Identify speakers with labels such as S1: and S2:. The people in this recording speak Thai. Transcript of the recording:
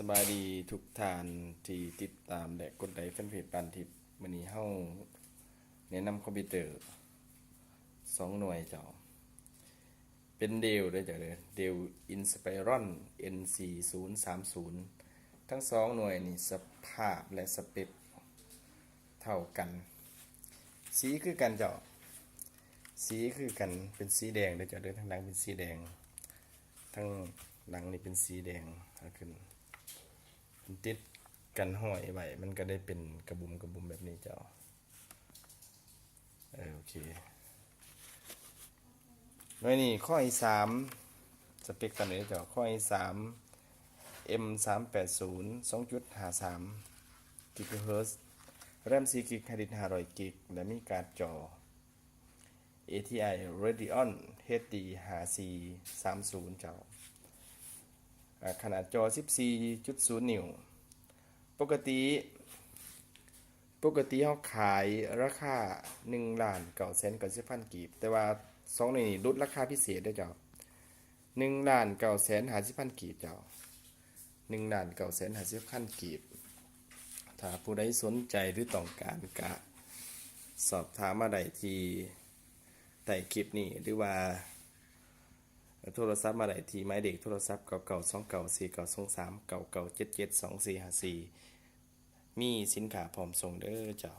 S1: สบายดีทุกท่านที่ติดตามและกดไลค์แฟนเพจปานทิพย์วันนี้เฮาแนะนำคอมพิวเตอร์2หน่วยเจ้าเป็นเดลด้วยจ้ะเดล Inspiron NC030 ทั้ง2หน่วยนี่สภาพและสเปคเท่ากันสีคือกันเจ้าสีคือกันเป็นสีแดงด้วยจ้ะทางหลังเป็นสีแดงทั้งหลังนี่เป็นสีแดงขึ้นติดกันห้อยไว้มันก็ได้เป็นกระบุมแบบนี้เจ้าโอเคหน่วยนี้ข้อที่3สเปคกันเลยเจ้าข้อที่3 M380 2.53 GHz แรม4 GB ฮาร์ดดิสก์500 GB และมีการ์ดจอ ATI Radeon HD 5430เจ้าขนาดจอ 14.0 นิ้วปกติเขาขายราคา 1,990,000 กีบแต่ว่า2นี่ลดราคาพิเศษด้วยเจ้า 1,950,000 กีบเจ้า 1,950,000 กีบถ้าผู้ใดสนใจหรือต้องการก็สอบถามมาได้ที่ใต้คลิปนี้หรือว่าโทรศัพท์มาได้ที่หมายเลขโทรศัพท์99294923 99772454มีสินค้าพร้อมส่งเด้อเจ้า